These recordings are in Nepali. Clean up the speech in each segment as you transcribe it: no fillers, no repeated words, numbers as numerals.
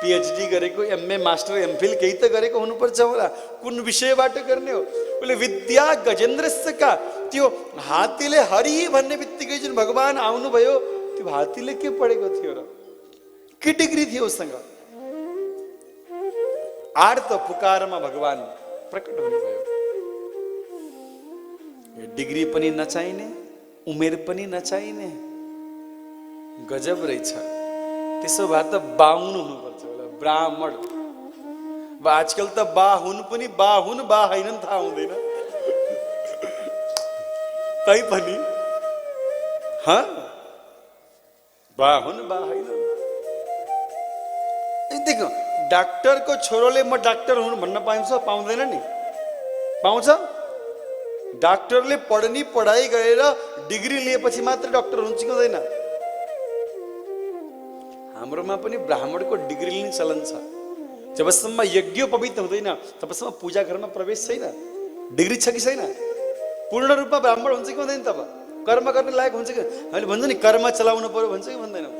पीएचडी गरेको, एमए मास्टर एमफिल केही त गरेको हुनुपर्छ होला। कुन विषयबाट गर्ने हो? बोले विद्या गजेन्द्रस्यका, त्यो हात्तीले हरि भन्ने बित्तिकै जुन भगवान आउनुभयो, त्यो हात्तीले के पढेको थियो र? के डिग्री थियो उसँग? आर्त पुकारमा भगवान प्रकट हुनुभयो। डिग्री पनि नचाहिने, उमेर पनि नचाहिने, गजब रहेछ। त्यसो भए त बाहुन हुनुपर्छ होला, ब्राह्मण। आजकल त बाहुन पनि बाहुन बा हैन थाहा हुँदैन। तै पनि बाहुन बा हैन। देखो, डाक्टरको छोरोले म डाक्टर हुनु भन्न पाउँछ? पाउँदैन नि। पाउँछ? डाक्टरले पढ्ने पढाइ गरेर डिग्री लिएपछि मात्र डाक्टर हुन्छ कि हुँदैन? हाम्रोमा पनि ब्राह्मणको डिग्री लिने चलन छ। जबसम्म यज्ञोपवीत हुँदैन तबसम्म पूजा घरमा प्रवेश छैन। डिग्री छ कि छैन? पूर्ण रूपमा ब्राह्मण हुन्छ कि हुँदैन? तब कर्म गर्ने लायक हुन्छ कि? हामीले भन्छ नि कर्म चलाउनु पर्यो भन्छ कि भन्दैनौँ?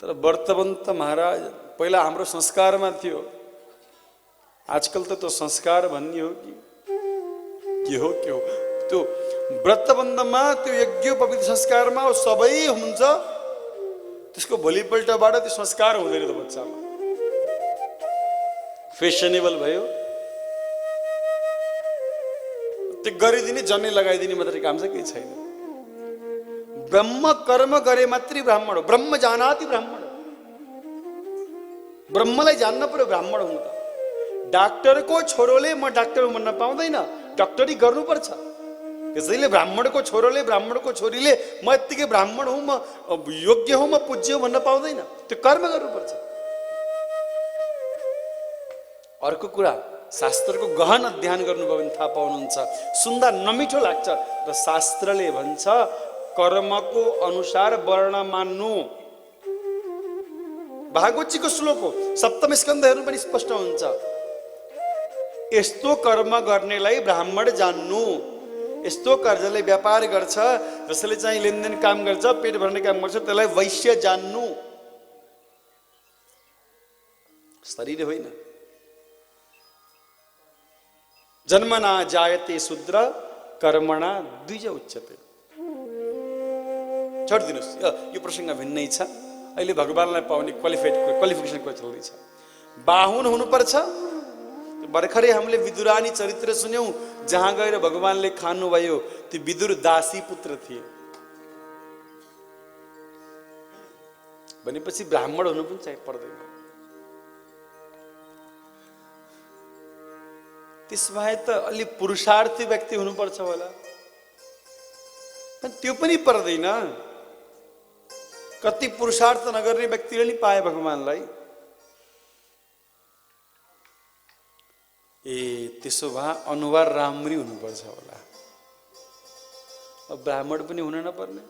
तर वर्तमान त महाराज पहिला हाम्रो संस्कारमा थियो। आजकल त त्यो संस्कार भन्ने हो कि के हो के हो? त्यो व्रतबन्धमा त्यो यज्ञोपवीत संस्कारमा सबै हुन्छ, त्यसको भोलिपल्टबाट त्यो संस्कार हुँदैन त बच्चामा। फेसनेबल भयो, त्यो गरिदिने जनै लगाइदिने मात्रै काम छ, केही छैन। ब्रह्म कर्म गरे मात्रै ब्राह्मण हो। ब्रह्म जानाति ब्राह्मण, ब्रह्मलाई जान्न पर्यो ब्राह्मण हुनु त। डाक्टरको छोरोले म डाक्टर हुँ भन्न पाउँदैन, डक्टरी गर्नुपर्छ। त्यसैले ब्राह्मणको छोरोले ब्राह्मणको छोरीले म यत्तिकै ब्राह्मण हुँ, म योग्य हुँ, म पूज्य हुँ भन्न पाउँदैन। त्यो कर्म गर्नुपर्छ। अर्को कुरा, शास्त्रको गहन अध्ययन गर्नुभयो भने थाहा पाउनुहुन्छ, सुन्दा नमिठो लाग्छ र शास्त्रले भन्छ कर्मको अनुसार वर्ण मान्नु। भागवतजीको श्लोक हो, सप्तम स्कन्ध हेर्नु पनि स्पष्ट हुन्छ। यस्तो कर्म गर्नेलाई ब्राह्मण जान्नु, यस्तो जसले व्यापार गर्छ, जसले चाहिँ लेनदेन काम गर्छ, पेट भर्ने काम गर्छ, त्यसलाई वैश्य जान्नु। शरीर होइन। जन्मना जायते शूद्र कर्मणा द्विज उच्यते। छोडिदिनुहोस्, यो प्रसङ्ग भिन्नै छ। अहिले भगवानलाई पाउने क्वालिफिकेसनको चल्दैछ। बाहुन हुनुपर्छ। भर्खरै हामीले विदुरानी चरित्र सुन्यौं, जहाँ गएर भगवानले खानुभयो। त्यो विदुर दासी पुत्र थिए भनेपछि ब्राह्मण हुनु पनि चाहिँ पर्दैन। त्यसभए त अलि पुरुषार्थी व्यक्ति हुनुपर्छ होला, त्यो पनि पर्दैन। कति पुरुषार्थ नगर्ने व्यक्तिले नि पाए भगवानलाई। त्यसो भए अनुहार राम्री हुनुपर्छ होला। अब ब्राह्मण पनि हुन नपर्ने,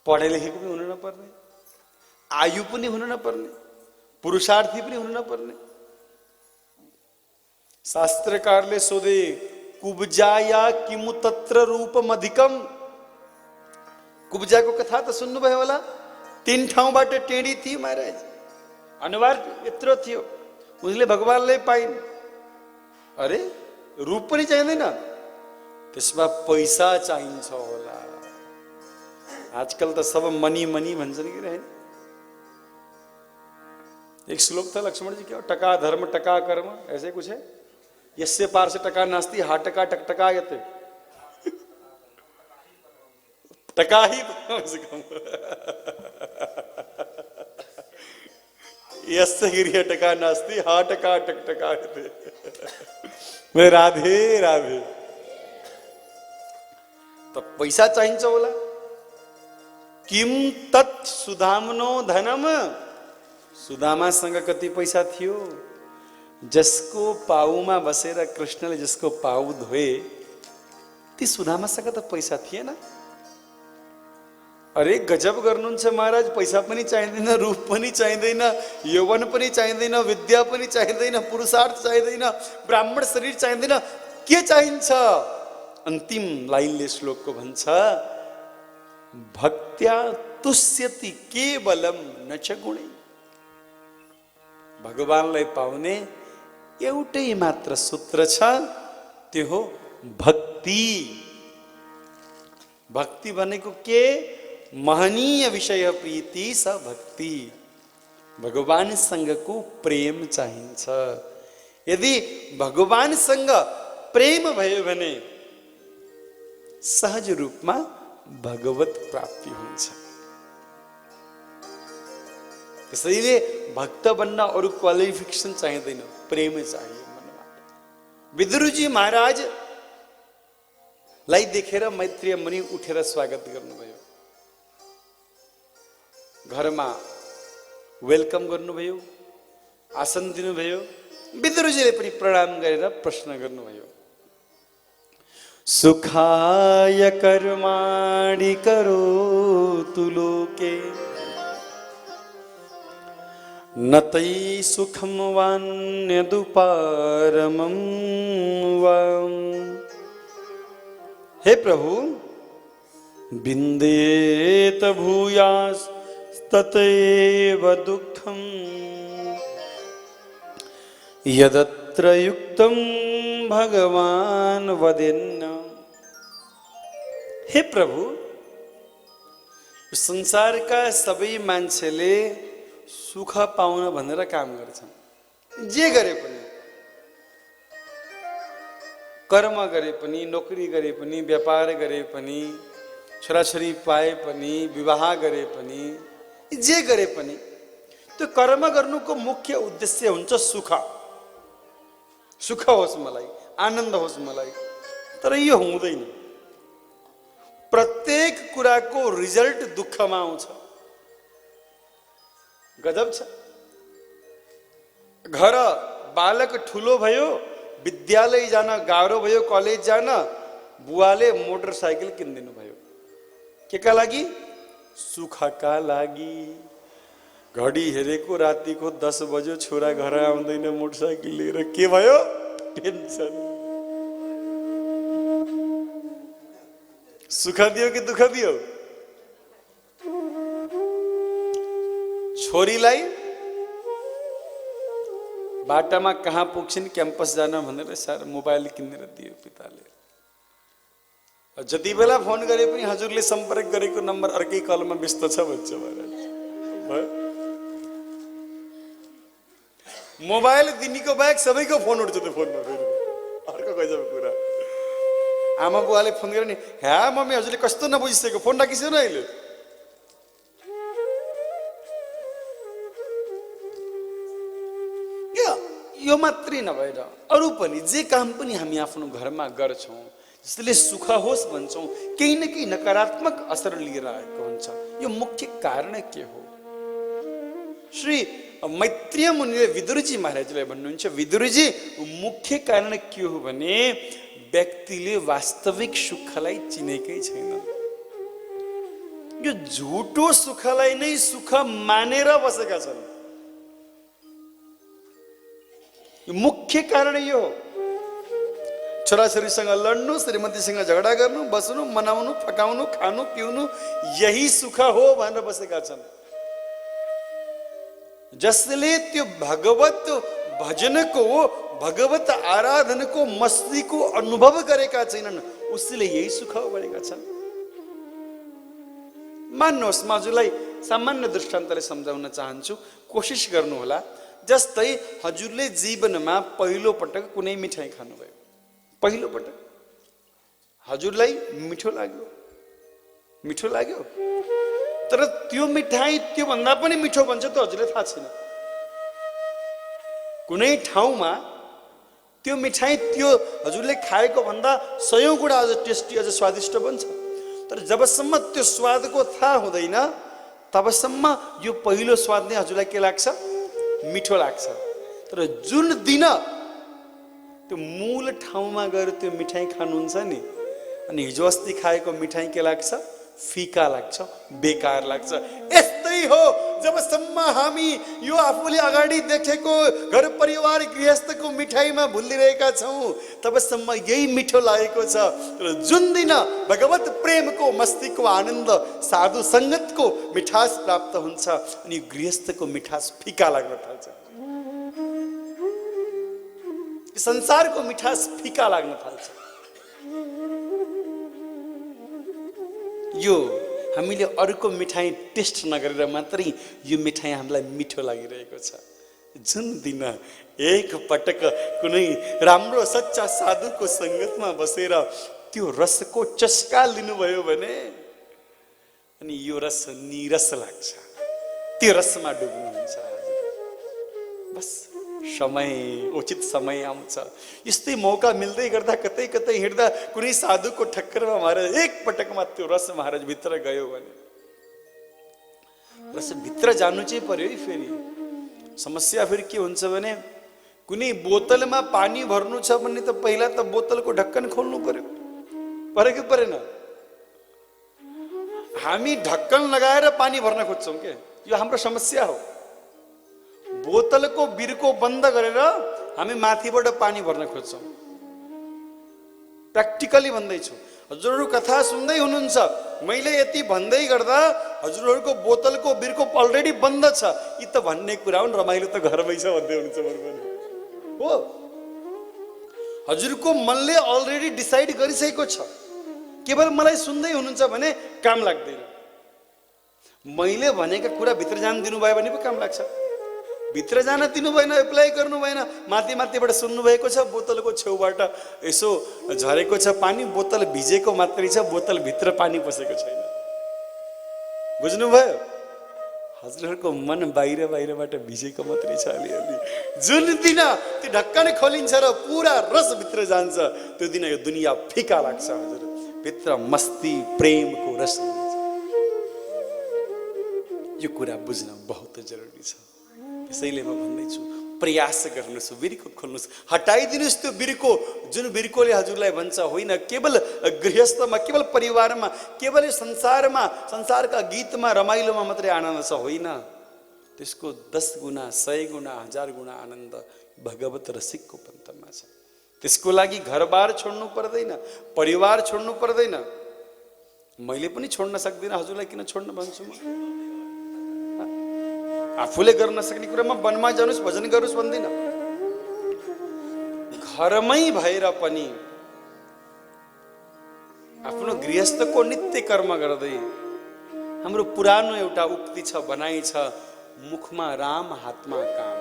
पढे लेखेको पनि हुन नपर्ने, आयु पनि हुन नपर्ने, पुरुषार्थी पनि हुन नपर्ने। शास्त्रकारले सोधे, कुब्जाया किमु तत्र रूपम अधिकम। कुब्जाको कथा त सुन्नुभयो होला। 3 ठाउँबाट टेढी थियो महाराज, अनुहार यत्रो थियो, उसले भगवानलाई पाइन्। अरे रूप पनि चाहिँदैन, त्यसमा पैसा चाहिन्छ होला। आजकल त सब मनी मनी भन्छन् कि होइन? एक श्लोक था लक्ष्मण जी, क्या टका धर्म टका कर्म, ऐसे कुछ है। यस्य पार से टका नास्ती हा टका टकटकायते। टका ही यस्य गिरिय टका नास्ती हा टका टकटकायते। मैं राधे राधे। तो पैसा चाहिन्छ होला। किम तत् सुदामनो धनम। सुदामासँग कति पैसा थियो? जसको पाउमा बसेर कृष्णले जसको पाउ धोए, ती सुदामासँग त पैसा थिएन। अरे गजब गर्नुहुन्छ महाराज। पैसा पनि चाहिँदैन, रूप पनि चाहिँदैन, यौवन पनि चाहिँदैन, विद्या पनि चाहिँदैन, पुरुषार्थ चाहिँदैन, ब्राह्मण शरीर चाहिँदैन, के चाहिन्छ? अन्तिम लाइनले श्लोकको भन्छ, भक्त्या तुष्यति केवलम न च गुणै। भगवानलाई पाउने एउटै मात्र सूत्र छ, त्यो हो भक्ति। भक्ति भनेको के? महनीय विषय प्रीति स भक्ति। भगवानसँगको प्रेम चाहिन्छ। यदि भगवानसँग प्रेम भयो भने सहज रूपमा भगवत प्राप्ति हुन्छ। त्यसैले भक्त बन्न अरू क्वालिफिकेसन चाहिँदैन, प्रेम चाहियो मनमा। विदुरजी महाराज लाई देखेर मैत्रेय मुनि उठेर स्वागत गर्नुभयो, घरमा वेलकम गर्नुभयो, आसन दिनुभयो। विदुरजीले पनि प्रणाम गरेर प्रश्न गर्नुभयो, सुखाय कर्माणि करोतु लोके न तै सुखं वान्यदुपारमं वाम। हे प्रभु, विन्देत भूयास् ततैव दुःखं यदत्र युक्तं भगवान वदेन्न। हे प्रभु, संसारका सबै मान्छेले सुख पाउन भनेर काम गर्छन्। जे गरे पनि, कर्म गरे पनि, नोकरी गरे पनि, व्यापार गरे पनि, छोराछोरी पाए पनि, विवाह गरे पनि, जे गरे पनि त्यो कर्म गर्नुको मुख्य उद्देश्य हुन्छ सुख। सुख होस् मलाई, आनन्द होस् मलाई। तर यो हुँदैन। प्रत्येक कुराको रिजल्ट दुःखमा आउँछ। गजब छ। घर बालक ठुलो भयो, विद्यालय जान गाह्रो भयो, कलेज जान, बुवाले मोटरसाइकल किनिदिनु भयो। केका लागि? सुखका लागि। घडी हेरेको रातिको 10 बज्यो, छोरा घर आउँदैन मोटरसाइकल लिएर, के भयो? टेन्सन। सुख दियो कि दुःख दियो? छोरीलाई बाटामा कहाँ पुग्छिन् क्याम्पस जान भनेर सार मोबाइल किनेर दियो पिताले। जति बेला फोन गरे पनि हजुरले सम्पर्क गरेको नम्बर अर्कै कलमा व्यस्त छ भन्छ महाराज। मोबाइल दिनेको बाहेक सबैको फोन उठ्छ त्यो फोनमा। फेरि अर्को गजब कुरा, आमा बुवाले फोन गरे नि, ह्या मम्मी हजुरले कस्तो नबुझिसकेको, फोन राखिसक्यो न अहिले। यो मात्रै नभएर अरू पनि जे काम पनि हामी आफ्नो घरमा गर्छौँ, जसले सुख होस् भन्छौँ, केही न केही नकारात्मक असर लिएर आएको हुन्छ। यो मुख्य कारण के हो? श्री मैत्रेय मुनिले विदुरजी महाराजलाई भन्नुहुन्छ, विदुरजी, मुख्य कारण के हो भने व्यक्तिले वास्तविक सुखलाई चिनेकै छैन। यो झुटो सुखलाई नै सुख मानेर बसेका छन्। मुख्य कारण यो हो। छोराछोरीसँग लड्नु, श्रीमतीसँग झगडा गर्नु, बस्नु, मनाउनु, फकाउनु, खानु, पिउनु, यही सुख हो भनेर बसेका छन्। जसले त्यो भगवत भजनको, भगवत आराधनको, मस्तीको अनुभव गरेका छैनन्, उसले यही सुख भनेका छन्। मान्नुहोस्, म हजुरलाई सामान्य दृष्टान्तले सम्झाउन चाहन्छु, कोसिस गर्नुहोला। जस्तै हजुरले जीवनमा पहिलो पटक कुनै मिठाई खानुभयो, पहिलो पटक हजुरलाई मिठो लाग्यो, मिठो लाग्यो, तर त्यो मिठाई त्यो भन्दा पनि मिठो भन्छ त हजुरलाई थाहा छैन। कुनै ठाउँमा त्यो मिठाई त्यो हजुरले खाएको भन्दा 100 गुणा अझ टेस्टी, अझ स्वादिष्ट बन्छ। तर जबसम्म त्यो स्वादको थाहा हुँदैन, तबसम्म यो पहिलो स्वाद नै हजुरलाई के लाग्छ? मिठो लाग्छ। तर जुन दिन त्यो मूल ठाउँमा गएर त्यो मिठाई खानुहुन्छ नि, अनि हिजो अस्ति खाएको मिठाई के लाग्छ? फिका लाग्छ, बेकार लाग्छ। यस्तै हो, जबसम्म हामी यो आफूले अगाडि देखेको घर परिवार गृहस्थको मिठाईमा भुलिरहेका छौँ, तबसम्म यही मिठो लागेको छ। तर जुन दिन भगवत प्रेमको, मस्तीको आनन्द, साधु सङ्गतको मिठास प्राप्त हुन्छ, अनि गृहस्थको मिठास फिका लाग्न थाल्छ। संसारको मिठास फिका लाग्न थाल्छ। यो हामीले अरूको मिठाई टेस्ट नगरेर मात्रै यो मिठाई हामीलाई मिठो लागिरहेको छ। जुन दिन एक पटक कुनै राम्रो सच्चा साधुको संगतमा बसेर त्यो रसको चस्का लिनुभयो भने अनि यो रस निरस लाग्छ, त्यो रसमा डुब्नुहुन्छ। बस समय, उचित समय आउँछ। यस्तै मौका मिल्दै गर्दा कतै कतै हिँड्दा कुनै साधुको ठक्करमा महाराज एक पटकमा त्यो रस महाराज भित्र गयो भने रस भित्र जानु चाहिँ पर्यो है। फेरि समस्या फेरि के हुन्छ भने कुनै बोतलमा पानी भर्नु छ भने त पहिला त बोतलको ढक्कन खोल्नु पर्यो, परेको परेन? हामी ढक्कन लगाएर पानी भर्न खोज्छौँ के, यो हाम्रो समस्या हो। बोतलको बिर्को बन्द गरेर हामी माथिबाट पानी भर्न खोज्छौँ। प्र्याक्टिकली भन्दैछु, हजुरहरू कथा सुन्दै हुनुहुन्छ, मैले यति भन्दै गर्दा हजुरहरूको बोतलको बिर्को अलरेडी बन्द छ। यी त भन्ने कुरा हुन्, रमाइलो त घरमै छ भन्दै हुनुहुन्छ हो। हजुरको मनले अलरेडी डिसाइड गरिसकेको छ, केवल मलाई सुन्दै हुनुहुन्छ भने काम लाग्दैन। मैले भनेका कुरा भित्र जान दिनुभयो भने पो काम लाग्छ। भित्र जान दिनु भएन, एप्लाई गर्नु भएन, माथि माथिबाट सुन्नु भएको छ, बोतलको छेउबाट यसो झरेको छ पानी, बोतल भिजेको मात्रै छ, बोतल भित्र पानी पसेको छैन। बुझ्नुभयो? हजुरहरूको मन बाहिर बाहिरबाट भिजेको मात्रै छ अलिअलि। जुन दिन त्यो ढक्कन खोलिन्छ र पुरा रस भित्र जान्छ, त्यो दिन यो दुनियाँ फिका लाग्छ। हजुर भित्र मस्ती प्रेमको रस हुन्छ। यो कुरा बुझ्न बहुत जरुरी छ। त्यसैले म भन्दैछु, प्रयास गर्नुहोस्, बिर्को खोल्नुहोस्, हटाइदिनुहोस् त्यो बिर्को जुन बिर्कोले हजुरलाई भन्छ होइन केवल गृहस्थमा, केवल परिवारमा, केवल संसारमा, संसारका गीतमा रमाइलोमा मात्रै आनन्द छ, होइन। त्यसको 10 गुणा 100 गुणा 1000 गुणा आनन्द भगवत रसिकको पन्तमा छ। त्यसको लागि घरबार छोड्नु पर्दैन, परिवार छोड्नु पर्दैन। मैले पनि छोड्न सक्दिनँ, हजुरलाई किन छोड्न भन्छु म? आफूले गर्न सक्ने कुरामा वनमा जानुहोस्, भजन गर्नुहोस् भन्दिनँ। घरमै भएर पनि आफ्नो गृहस्थको नित्य कर्म गर्दै, हाम्रो पुरानो एउटा उक्ति छ, भनाइ छ, मुखमा राम हातमा काम।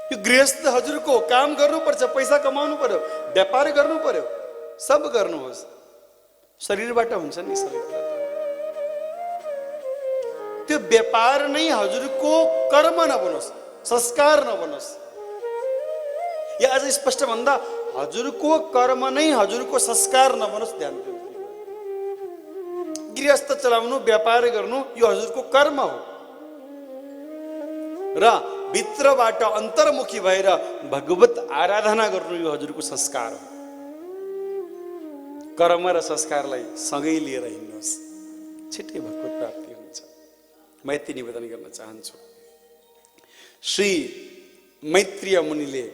यो गृहस्थ हजुरको काम गर्नुपर्छ, पैसा कमाउनु पर्यो, व्यापार गर्नु पर्यो, सब गर्नुहोस्। शरीरबाट हुन्छ नि सबै कुरा। त्यो व्यापार नै हजुरको कर्म नबनोस्, संस्कार नबनोस्। या अझ स्पष्ट भन्दा हजुरको कर्म नै हजुरको संस्कार नबनोस्। ध्यान दिनु, गृहस्थ चलाउनु, व्यापार गर्नु यो हजुरको कर्म हो र भित्रबाट अन्तर्मुखी भएर भगवत आराधना गर्नु यो हजुरको संस्कार हो। कर्म र संस्कारलाई सँगै लिएर हिँड्नुहोस्, छिट्टै भगवत प्राप्ति हुन्छ। म यति निवेदन गर्न चाहन्छु। श्री मैत्रेय मुनिले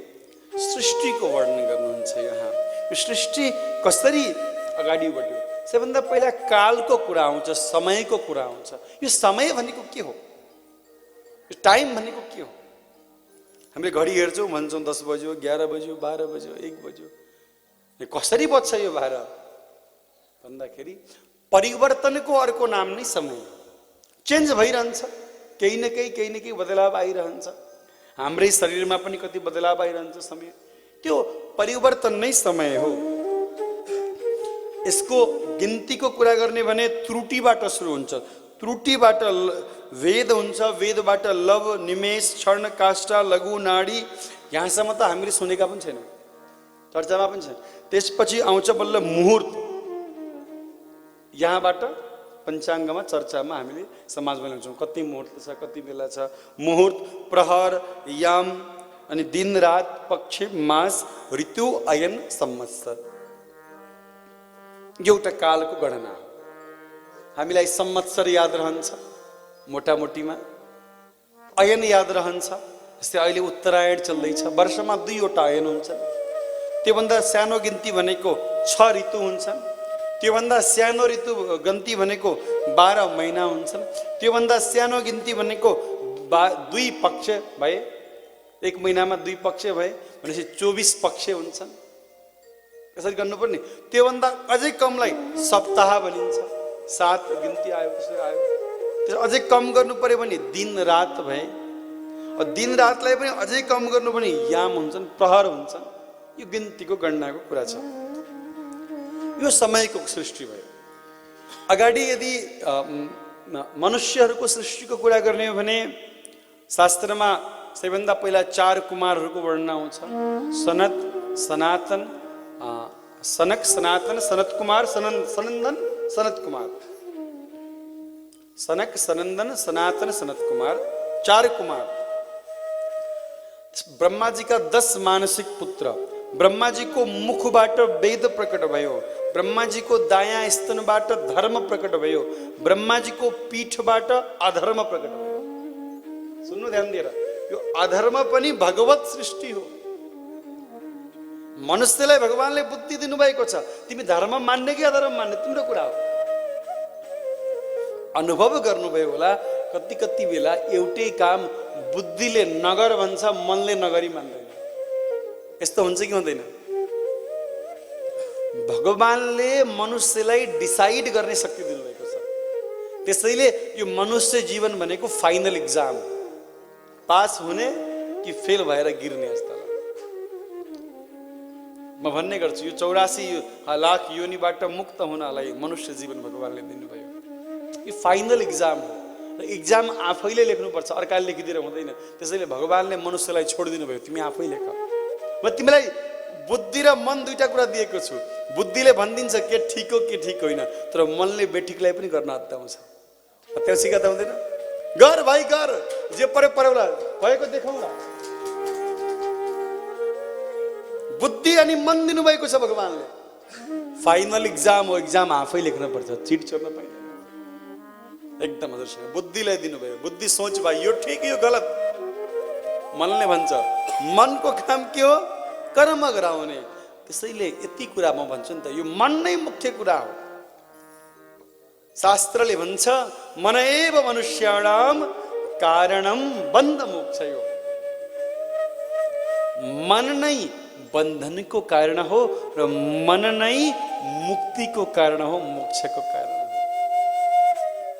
सृष्टिको वर्णन गर्नुहुन्छ। यहाँ यो सृष्टि कसरी अगाडि बढ्यो, सबभन्दा पहिला कालको कुरा आउँछ, समयको कुरा आउँछ। यो समय भनेको के हो, यो टाइम भनेको के हो? हामीले घडी हेर्छौँ, भन्छौँ 10 बज्यो, 11 बज्यो, 12 बज्यो, 1 बज्यो। कसरी बज्छ यो 12 भन्दाखेरि परिवर्तनको अर्को नाम नै समय। चेन्ज भइरहन्छ, केही न केही बदलाव आइरहन्छ। हाम्रै शरीरमा पनि कति बदलाव आइरहन्छ समय, त्यो परिवर्तन नै समय हो। यसको गिन्तीको कुरा गर्ने भने त्रुटिबाट सुरु हुन्छ, त्रुटिबाट वेद हुन्छ, वेदबाट लव, निमेष, क्षण, काष्ठा, लघु, नाडी, यहाँसम्म त हामीले सुनेका पनि छैनौँ, चर्चामा पनि छैन। त्यसपछि आउँछ बल्ल मुहुर्त। यहाँबाट पञ्चाङ्गमा, चर्चामा हामीले समाजमा ल्याउँछौँ कति मुहुर्त छ, कति बेला छ। मुहुर्त, प्रहर, याम, अनि दिन रात, पक्ष, मास, ऋतु, अयन, संवत्सर, एउटा कालको गणना हो। हामीलाई संवत्सर याद रहन्छ मोटामोटीमा, अयन याद रहन्छ। जस्तै अहिले उत्तरायण चल्दैछ, वर्षमा 2 वटा अयन हुन्छन्। त्योभन्दा सानो गिन्ती भनेको 6 ऋतु हुन्छन्। त्योभन्दा सानो ऋतु गन्ती भनेको 12 महिना हुन्छन्। त्योभन्दा सानो गिन्ती भनेको 2 पक्ष भए, एक महिनामा 2 पक्ष भए भनेपछि 24 पक्ष हुन्छन्। कसरी गर्नुपर्ने? त्योभन्दा अझै कमलाई सप्ताह भनिन्छ। 7 गिन्ती आयो, कसरी आयो? त्यसो अझै कम गर्नु पर्यो भने दिन रात भए। दिन रातलाई पनि अझै कम गर्नु भने याम हुन्छन्, प्रहर हुन्छन्। यो गिन्तीको गणनाको कुरा छ। यो समयको सृष्टि भयो। अगाडि यदि मनुष्यहरूको सृष्टिको कुरा गर्ने हो भने शास्त्रमा सबैभन्दा पहिला 4 कुमारहरूको वर्णन आउँछ। सनत, सनातन, सनक, सनातन, सनत कुमार, सनन्दन, सनत कुमार। सनक, सनन्दन, सनातन, सनत कुमार, 4 कुमार। ब्रह्मा जी का 10 मानसिक पुत्र। ब्रह्मा जी को मुखबाट वेद प्रकट भयो। ब्रह्मा जी को दायाँ स्तनबाट धर्म प्रकट भयो। ब्रह्मा जी को पीठबाट अधर्म प्रकट भयो। सुन्नु ध्यान दिएर, यो अधर्म पनि भगवत सृष्टि हो। मनुष्यलाई भगवानले बुद्धि दिनुभएको छ। तिमी धर्म मान्ने कि अधर्म मान्ने तिम्रो कुरा हो। अनुभव गर्नुभयो होला कति कति बेला एउटै काम बुद्धिले नगर भन्छ, मनले नगरी मान्दैन। यस्तो हुन्छ कि हुँदैन? भगवानले मनुष्यलाई डिसाइड गर्ने शक्ति दिनुभएको छ। त्यसैले यो मनुष्य जीवन भनेको फाइनल एक्जाम, पास हुने कि फेल भएर गिर्ने जस्तो। म भन्ने गर्छु, यो 84 लाख योनिबाट मुक्त हुनलाई मनुष्य जीवन भगवानले दिनुभयो। यो फाइनल एक्जाम हो। एक्जाम आफैले लेख्नुपर्छ, अर्काले लेखिदिएर हुँदैन। त्यसैले भगवानले मनुष्यलाई छोडिदिनु भयो, तिमी आफै लेख। म तिमीलाई बुद्धि र मन दुईटा कुरा दिएको छु। बुद्धिले भनिदिन्छ के ठिक हो के ठिक होइन, तर मनले बेठिकलाई पनि गर्न अत्याउँछ। त्यो सिकाउँदा हुँदैन? गर भाइ गर, जे पर्यो पर्योला, भएको देखाउला। बुद्धि अनि मन दिनुभएको छ भगवानले। फाइनल एक्जाम हो, एक्जाम आफै लेख्नुपर्छ, चिट छोड्न पाइँदैन। एकदम हजुरसँग बुद्धिलाई दिनुभयो। बुद्धि सोच भाइ यो ठिक यो गलत। मनले भन्छ, मनको काम के हो? कर्म गराउने। त्यसैले यति कुरा म भन्छु नि त, यो मन नै मुख्य कुरा हो। शास्त्रले भन्छ मन एव मनुष्याणाम कारणम बन्ध मोक्षयो। मन नै बन्धनको कारण हो र मन नै मुक्तिको कारण हो, मोक्षको कारण हो।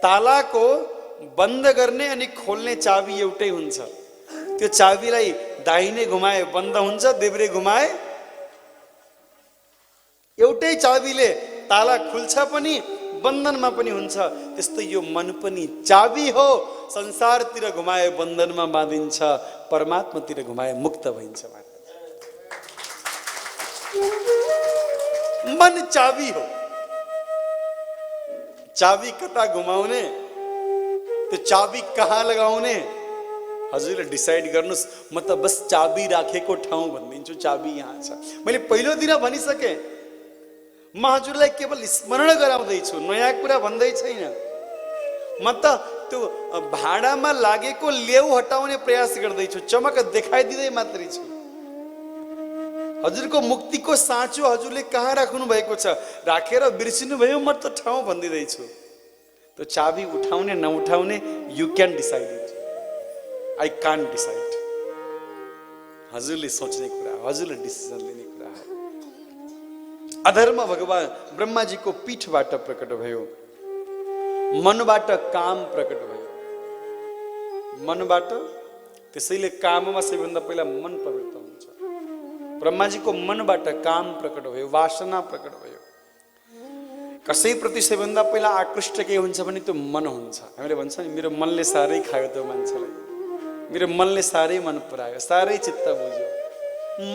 तालाको बन्द गर्ने अनि खोल्ने चाबी एउटै हुन्छ। त्यो चाबीलाई दाहिने घुमाए बन्द हुन्छ, देब्रे घुमाए एउटै चाबीले ताला खुल्छ पनि बन्धनमा पनि हुन्छ। त्यस्तै यो मन पनि चाबी हो। संसारतिर घुमाए बन्धनमा बाँधिन्छ, परमात्मातिर घुमाए मुक्त भइन्छ। मन चाबी हो। चाबी कता घुमाउने, त्यो चाबी कहाँ लगाउने हजुरले डिसाइड गर्नुस्। म त बस चाबी राखेको ठाउँ भनिदिन्छु, चाबी यहाँ छ। मैले पहिलो दिन भनिसकेँ, म हजुरलाई केवल स्मरण गराउँदैछु, नयाँ कुरा भन्दै छैन। म त त्यो भाडामा लागेको लेउ हटाउने प्रयास गर्दैछु, चमक देखाइदिँदै मात्रै छु। हजुरको मुक्तिको साँचो हजुरले कहाँ राख्नु भएको छ, राखेर बिर्सिनु भयो, म त ठाउँ भनिदिँदैछु। त्यो चाबी उठाउने नउठाउने you can decide it, I can't decide. हजुरले सोच्ने कुरा, हजुरले डिसिजन लिने कुरा हो। अधर्म भगवान ब्रह्माजीको पीठबाट प्रकट भयो। मनबाट काम प्रकट भयो। मनबाट, त्यसैले काममा सबैभन्दा पहिला मन प्रवृत्त हुन्छ। ब्रह्माजीको मनबाट काम प्रकट भयो, वासना प्रकट भयो। कसैप्रति सबैभन्दा पहिला आकृष्ट के हुन्छ भने त्यो मन हुन्छ। हामीले भन्छ नि, मेरो मनले साह्रै खायो त्यो मान्छेलाई, मेरो मनले साह्रै मन परायो, साह्रै चित्त बुझ्यो।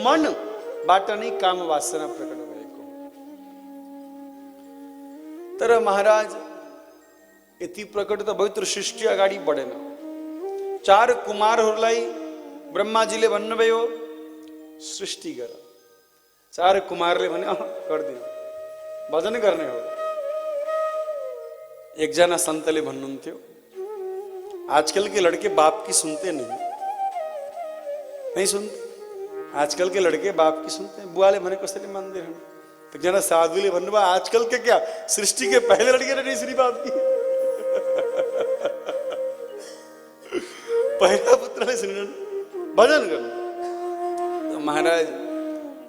मनबाट नै काम वासना प्रकट भएको। तर महाराज यति प्रकट त भयो, तर सृष्टि अगाडि बढेन। 4 कुमारहरूलाई ब्रह्माजीले भन्नुभयो सृष्टि गर। 4 कुमारले भने गर्दिन, भजन गर्ने हो। एकजना संतले भन्नुहुन्थ्यो, आजकल के लड़के बाप की सुनते नहीं सुनते। आजकल के लड़के बाप की सुनते हैं। बुआले भने कसरी मान्दैन। तो जना साधुले भन्नुभयो आजकल के क्या, सृष्टि के पहले लड़के ने नहीं सुनी बाप की। पहिला पुत्रले सुनेनन्। भजन गर्नु। महाराज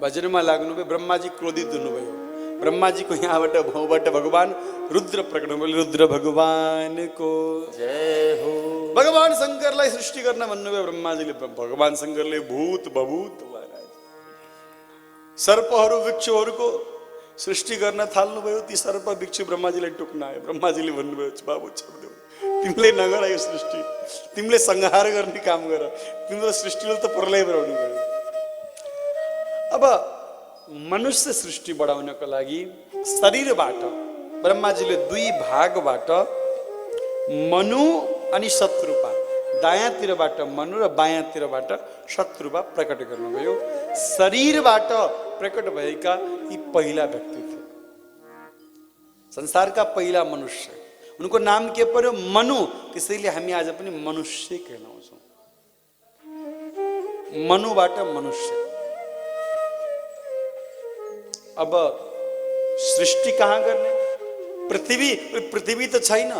भजनमा लाग्नुभयो, ब्रह्माजी क्रोधित हुनुभयो। ब्रह्माजीको यहाँबाट भाउबाट भगवान रुद्र प्रकट हुनुभयो। रुद्र भगवानको जय हो। भगवान शङ्करलाई सृष्टि गर्न भन्नुभयो ब्रह्माजीले। भगवान शङ्करले भूत भभूत महाराज सर्पहरू वृक्षहरूको सृष्टि गर्न थाल्नुभयो। ती सर्प वृक्ष ब्रह्माजीलाई टोक्न आयो। ब्रह्माजीले भन्नुभयो, बाबु छोडिदेऊ, तिमीले नगर यो सृष्टि, तिमीले संहार गर्ने काम गर, तिम्रो सृष्टिले त प्रलय बनाउनु भयो। अब मनुष्य सृष्टि बढाउनको लागि शरीरबाट ब्रह्माजीले दुई भागबाट मनु अनि शत्रुपा, दायाँतिरबाट मनु र बायाँतिरबाट शत्रुपा प्रकट गर्नुभयो। शरीरबाट प्रकट भएका यी पहिला व्यक्ति थिए, संसारका पहिला मनुष्य। उनको नाम के पर्यो? मनु। त्यसैले हामी आज पनि मनुष्य कहलाउँछौँ। मनुबाट मनुष्य। अब सृष्टि कहाँ गर्ने? पृथ्वी त छैन।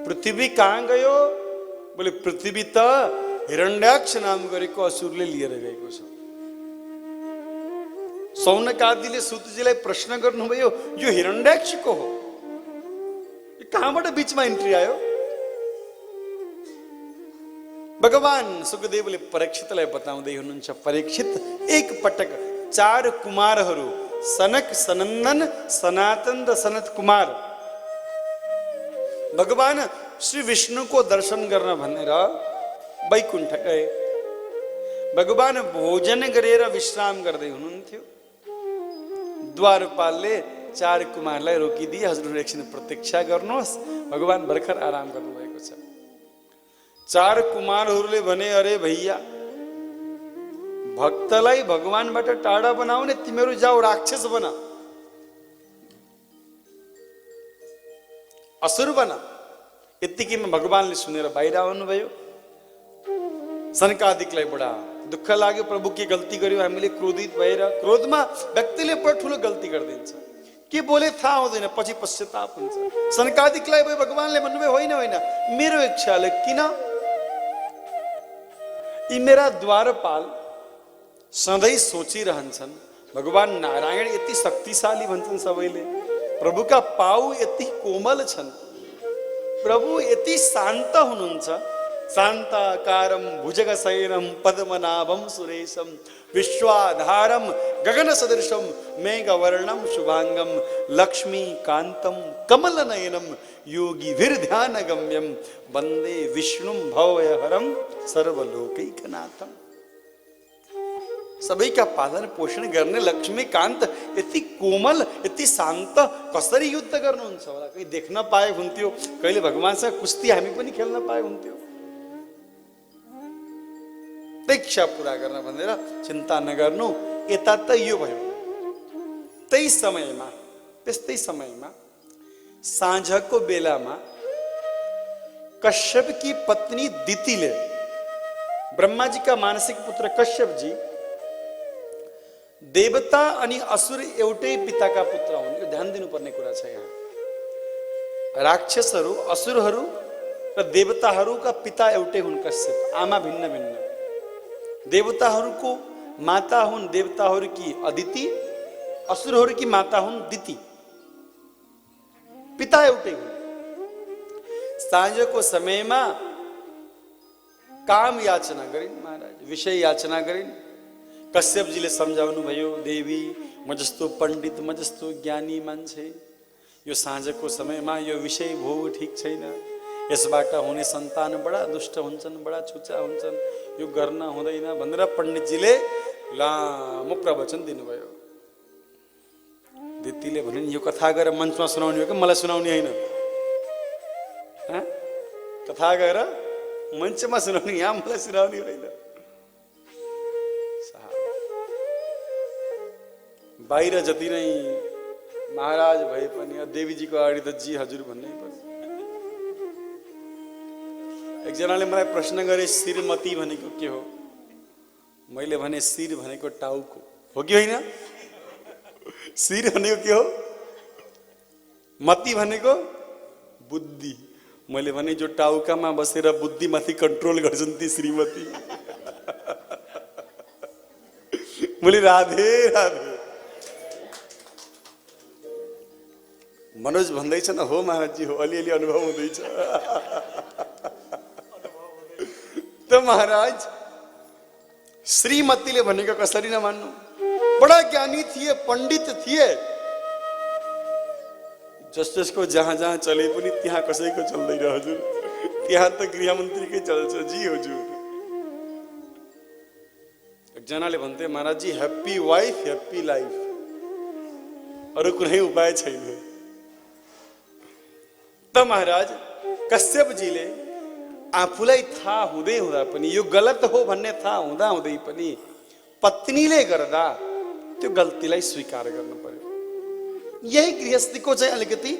पृथ्वी कहाँ गयो? बोले पृथ्वी त हिरण्याक्ष नाम गरेको असुरले लिएर गएको छ। सौनकादिले सुतजीलाई प्रश्न गर्नुभयो, यो हिरण्याक्ष को हो? कहाँबाट बीचमा इन्ट्री आयो? भगवान सुखदेवले परीक्षितलाई बताउँदै हुनुहुन्छ, परीक्षित एक पटक 4 कुमारहरू सनक, सनन्दन, सनातन र सनत कुमार भगवान श्री विष्णुको दर्शन गर्न भनेर वैकुण्ठ गए। भगवान भोजन गरेर विश्राम गर्दै हुनुहुन्थ्यो। द्वारपालले 4 कुमारलाई रोकिदिए, हजुरहरू एकछिन प्रतीक्षा गर्नुहोस्, भगवान भर्खर आराम गर्नुभएको छ। 4 कुमारहरूले भने, अरे भैया, भक्तलाई भगवानबाट टाढा बनाउने, तिमीहरू जाऊ राक्षस बना, असुर बना। यतिकैमा भगवानले सुनेर बाहिर आउनुभयो। सनकादिकलाई बडा दुःख लाग्यो, प्रभु के गल्ती गर्यो हामीले? क्रोधित भएर, क्रोधमा व्यक्तिले बडा ठुलो गल्ती गरिदिन्छ। के बोले थाहा हुँदैन, पछि पश्चाताप हुन्छ। सनकादिकलाई भयो भगवानले भन्नुभयो, होइन होइन, मेरो इच्छाले किन? यी मेरा द्वारपाल सधैँ सोचिरहन्छन्, भगवान नारायण यति शक्तिशाली भन्छन् सबैले, प्रभुका पाउ यति कोमल छन्, प्रभु यति शान्त हुनुहुन्छ। शान्ताकारं भुजगशयनं पद्मनाभं सुरेशं विश्वाधारं गगनसदृशं मेघवर्णं शुभांगं लक्ष्मीकान्तं कमलनयनं योगिभिर्ध्यानगम्यं वन्दे विष्णुं भवभयहरं सर्वलोकैकनाथम्। सबैका पालन पोषण गर्ने लक्ष्मीकान्त यति कोमल, यति शान्त कसरी युद्ध गर्नुहुन्छ होला? कहिले देख्न पाए हुन्थ्यो, कहिले भगवानसँग कुस्ती हामी पनि खेल्न पाए हुन्थ्यो। इच्छा पुरा गर्न भनेर चिन्ता नगर्नु। यता त यो भयो। त्यस्तै समयमा साँझको बेलामा कश्यपकी पत्नी दितिले, ब्रह्माजीका मानसिक पुत्र कश्यपजी देवता अनि असुर एउटै पिताका पुत्र हुन्। यो ध्यान दिनुपर्ने कुरा छ यहाँ। राक्षसहरू, असुरहरू र देवताहरूका पिता एउटै हुन् कश्यप, आमा भिन्न भिन्न। देवताहरूको माता हुन् देवताहरूकी अदिति, असुरहरूकी माता हुन् दिति, पिता एउटै हुन्। साँझको समयमा काम याचना गरिन् महाराज, विषय याचना गरिन्। कश्यपजीले सम्झाउनु भयो, देवी, म जस्तो पण्डित, म जस्तो ज्ञानी मान्छे, यो साँझको समयमा यो विषय भोग ठिक छैन, यसबाट हुने सन्तान बडा दुष्ट हुन्छन्, बडा छुचा हुन्छन्, यो गर्न हुँदैन भनेर पण्डितजीले लामो प्रवचन दिनुभयो। दितिले भनिन्, यो कथा गएर मञ्चमा सुनाउने हो कि मलाई सुनाउने होइन? कथा गएर मञ्चमा सुनाउने, यहाँ मलाई सुनाउने होइन। बाहिर जति नै महाराज भए पनि देवीजीको अगाडि त जी हजुर भन्नै पर्छ। एकजनाले मलाई प्रश्न गरे, श्रीमती भनेको के हो? मैले भने शिर भनेको टाउको हो कि होइन? शिर भनेको के हो? मती भनेको बुद्धि। मैले भने जो टाउकामा बसेर बुद्धिमाथि कन्ट्रोल गर्छन् ती श्रीमती। बोली राधे राधे। मनोज भन्दैछ न, हो महाराजजी हो, अलिअलि अनुभव हुँदैछ। त महाराज श्रीमतीले भनेको कसरी नमान्नु, बडा ज्ञानी थिए, पण्डित थिए, जस जसको जहाँ जहाँ चले पनि त्यहाँ कसैको चल्दैन हजुर, त्यहाँ त गृहमन्त्रीकै चल्छ जी हजुर। एकजनाले भन्थे महाराजजी ह्याप्पी वाइफ ह्याप्पी लाइफ, अरू कुनै उपाय छैन। त महाराज कश्यपजीले आफूलाई थाहा हुँदै हुँदा पनि यो गलत हो भन्ने थाहा हुँदा हुँदै पनि पत्नीले गर्दा त्यो गल्तीलाई स्वीकार गर्नु पर्यो। यही गृहस्थीको चाहिँ अलिकति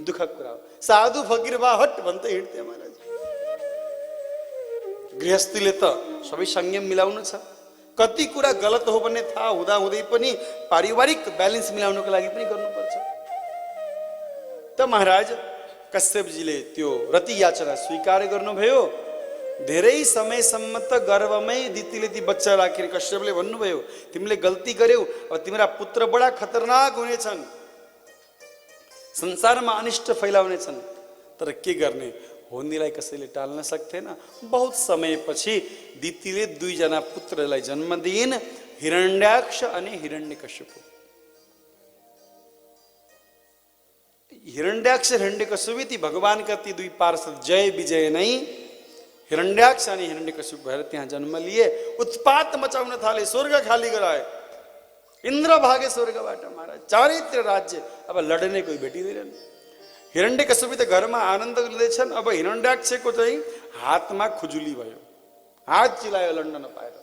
दुःखद कुरा हो। साधु फकीर बा हट भन्दै हिँड्थे महाराज। गृहस्थीले त सबै संयम मिलाउनु छ, कति कुरा गलत हो भन्ने थाहा हुँदा हुँदै पनि पारिवारिक ब्यालेन्स मिलाउनको लागि पनि गर्नुपर्छ। त महाराज कश्यपजीले त्यो रति याचना स्वीकार गर्नुभयो। धेरै समयसम्म त गर्भमै दितीले ती बच्चा राखेर कश्यपले भन्नुभयो तिमीले गल्ती गर्यौ, अब तिम्रा पुत्र बडा खतरनाक हुनेछन्, संसारमा अनिष्ट फैलाउनेछन्। तर के गर्ने, होनीलाई कसैले टाल्न सक्थेन। बहुत समयपछि दितीले दुईजना पुत्रलाई जन्म दिइन्, हिरण्याक्ष अनि हिरण्यकशिपु। हिरण्याक्ष हिरण्यकशिपु ती भगवानका ती दुई पार्षद जय विजय नै हिरण्याक्ष अनि हिरण्यकशिपु भएर त्यहाँ जन्म लिए। उत्पात मचाउन थाले, स्वर्ग खाली गराए, इन्द्र भागे स्वर्गबाट महाराज, चारैतिर राज्य। अब लड्ने कोही भेटिँदैन। हिरण्यकशिपु त घरमा आनन्द लिँदैछन्, अब हिरण्याक्षको चाहिँ हातमा खुजुली भयो, हात चिलायो लड्न नपाएर।